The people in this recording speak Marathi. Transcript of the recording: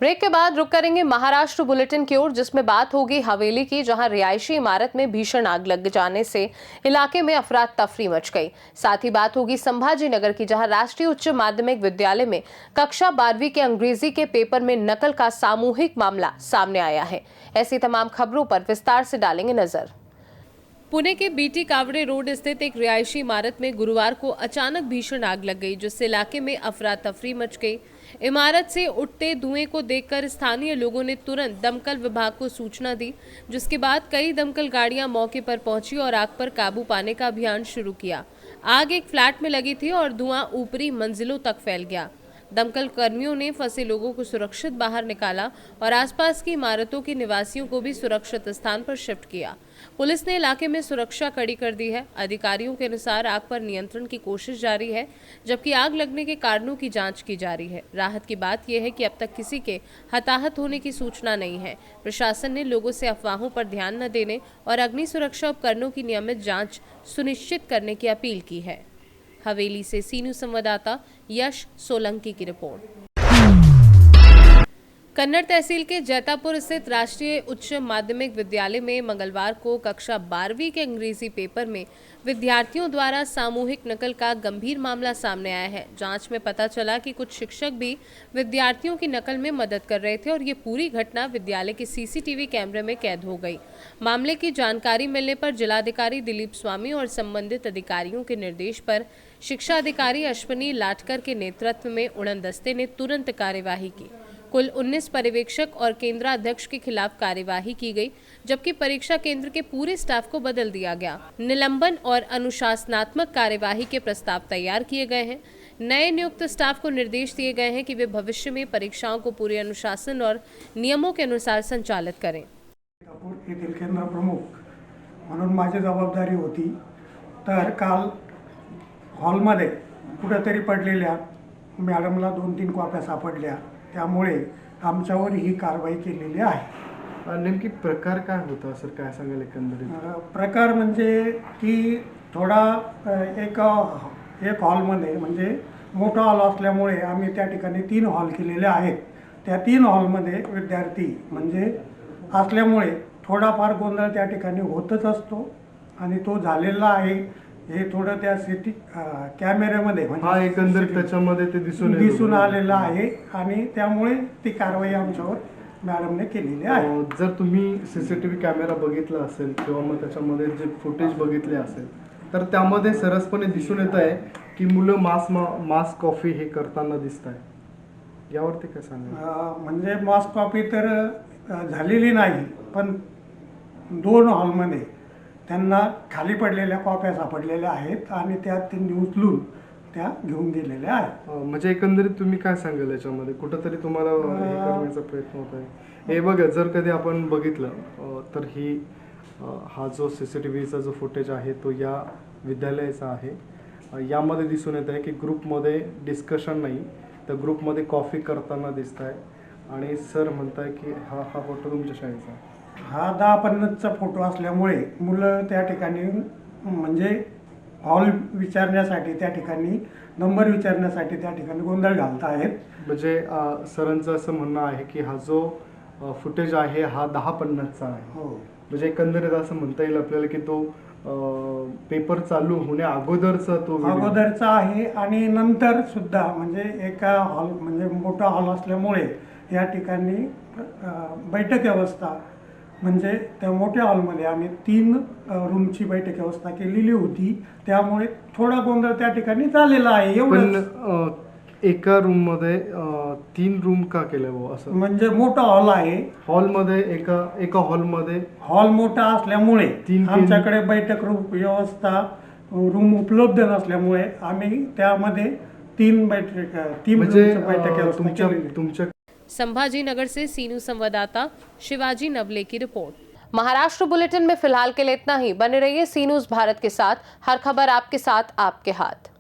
ब्रेक के बाद रुक करेंगे महाराष्ट्र बुलेटिन की ओर, जिसमें बात होगी हवेली की, जहां रिहायशी इमारत में भीषण आग लग जाने से इलाके में अफरा तफरी मच गई। साथ ही बात होगी संभाजी नगर की, जहां राष्ट्रीय उच्च माध्यमिक विद्यालय में कक्षा 12वीं के अंग्रेजी के पेपर में नकल का सामूहिक मामला सामने आया है। ऐसी तमाम खबरों पर विस्तार से डालेंगे नजर। पुणे के बीटी कावड़े रोड स्थित एक रिहायशी इमारत में गुरुवार को अचानक भीषण आग लग गई, जिससे इलाके में अफरा तफरी मच गई। इमारत से उठते धुएं को देखकर स्थानीय लोगों ने तुरंत दमकल विभाग को सूचना दी, जिसके बाद कई दमकल गाड़ियां मौके पर पहुंची और आग पर काबू पाने का अभियान शुरू किया। आग एक फ्लैट में लगी थी और धुआं ऊपरी मंजिलों तक फैल गया। दमकल कर्मियों ने फंसे लोगों को सुरक्षित बाहर निकाला और आसपास की इमारतों के निवासियों को भी सुरक्षित स्थान पर शिफ्ट किया। पुलिस ने इलाके में सुरक्षा कड़ी कर दी है। अधिकारियों के अनुसार आग पर नियंत्रण की कोशिश जारी है, जबकि आग लगने के कारणों की जांच की जा रही है। राहत की बात यह है कि अब तक किसी के हताहत होने की सूचना नहीं है। प्रशासन ने लोगों से अफवाहों पर ध्यान न देने और अग्नि सुरक्षा उपकरणों की नियमित जाँच सुनिश्चित करने की अपील की है। हवेली से सीनू संवाददाता यश सोलंकी की रिपोर्ट। कन्नड़ तहसील के जैतापुर स्थित राष्ट्रीय उच्च माध्यमिक विद्यालय में मंगलवार को कक्षा 12वीं के अंग्रेजी पेपर में विद्यार्थियों द्वारा सामूहिक नकल का गंभीर मामला सामने आया है। जांच में पता चला कि कुछ शिक्षक भी विद्यार्थियों की नकल में मदद कर रहे थे और ये पूरी घटना विद्यालय के सीसीटीवी कैमरे में कैद हो गई। मामले की जानकारी मिलने पर जिलाधिकारी दिलीप स्वामी और संबंधित अधिकारियों के निर्देश पर शिक्षा अधिकारी अश्विनी लाटकर के नेतृत्व में उड़न दस्ते ने तुरंत कार्यवाही की। कुल 19 पर्यवेक्षक और केंद्राध्यक्ष के खिलाफ कार्यवाही की गई, जबकि परीक्षा केंद्र के पूरे स्टाफ को बदल दिया गया। निलंबन और अनुशासनात्मक कार्यवाही के प्रस्ताव तैयार किए गए हैं। नए नियुक्त स्टाफ को निर्देश दिए गए हैं कि वे भविष्य में परीक्षाओं को पूरे अनुशासन और नियमों के अनुसार संचालित करें। येथील केंद्र प्रमुख म्हणून माझी जबाबदारी होती, तर काल हॉलमध्ये कुठेतरी पडलेल्या मॅडमला 2-3 कॉप्या सापडल्या, त्यामुळे आमच्यावर ही कारवाई केलेली आहे। नेमकी प्रकार काय होता सर, काय सांगाल एकंदरीत? प्रकार म्हणजे की थोडा एक हॉलमध्ये, म्हणजे मोठा हॉल असल्यामुळे आम्ही त्या ठिकाणी 3 हॉल केलेले आहेत। त्या 3 हॉलमध्ये विद्यार्थी म्हणजे असल्यामुळे थोडाफार गोंधळ त्या ठिकाणी होतच असतो आणि तो झालेला आहे। हे थोडं त्या सिटी कॅमेऱ्यामध्ये म्हणजे एकंदरीत त्याच्यामध्ये ते दिसून आलेलं आहे आणि त्यामुळे ती कारवाई आमच्यावर मॅडमने केलेली आहे। जर तुम्ही सीसीटीव्ही कॅमेरा बघितला असेल किंवा मग त्याच्यामध्ये जे फुटेज बघितले असेल, तर त्यामध्ये सरसपणे दिसून येत आहे की मुलं मास कॉफी हे करताना दिसत आहे। यावरती काय सांगाल? म्हणजे मास कॉपी तर झालेली नाही, पण 2 हॉलमध्ये त्यांना खाली पडलेल्या कॉप्या सापडलेल्या आहेत आणि त्या त्यांनी उचलून त्या घेऊन गेलेल्या आहेत। म्हणजे एकंदरीत तुम्ही काय सांगाल याच्यामध्ये? कुठंतरी तुम्हाला हे करण्याचा प्रयत्न होत आहे? हे बघा, जर कधी आपण बघितलं तर हा जो सीसीटीव्हीचा जो फुटेज आहे तो या विद्यालयाचा आहे। यामध्ये दिसून येत आहे की ग्रुपमध्ये डिस्कशन नाही, तर ग्रुपमध्ये कॉफी करताना दिसत आहे आणि सर म्हणताय की हा फोटो तुमच्या शाळेचा आहे। हा 10-50चा फोटो असल्यामुळे मुलं त्या ठिकाणी म्हणजे हॉल विचारण्यासाठी, त्या ठिकाणी नंबर विचारण्यासाठी त्या ठिकाणी गोंधळ घालत आहेत। म्हणजे सरांचं असं म्हणणं आहे की हा जो फुटेज आहे हा 10-50चा आहे। हो, म्हणजे एकंदरीत असं म्हणता येईल आपल्याला की तो पेपर चालू होण्या अगोदरचा आहे आणि नंतर सुद्धा, म्हणजे एका हॉल म्हणजे मोठा हॉल असल्यामुळे या ठिकाणी बैठक व्यवस्था, म्हणजे त्या मोठ्या हॉलमध्ये आम्ही 3 रूमची बैठक व्यवस्था केलेली होती, त्यामुळे थोडा गोंधळ त्या ठिकाणी झालेला आहे। पण एका रूम मध्ये 3 रूम का केलं भाऊ असं? म्हणजे मोठा हॉल आहे, हॉलमध्ये एका हॉलमध्ये हॉल मोठा असल्यामुळे आमच्याकडे बैठक रूम व्यवस्था रूम उपलब्ध नसल्यामुळे आम्ही त्यामध्ये 3 बैठक व्यवस्था तुमच्या संभाजीनगर से सीनू संवाददाता शिवाजी नवले की रिपोर्ट। महाराष्ट्र बुलेटिन में फिलहाल के लिए इतना ही। बने रहिए सी न्यूज़ भारत के साथ, हर खबर आपके साथ, आपके हाथ।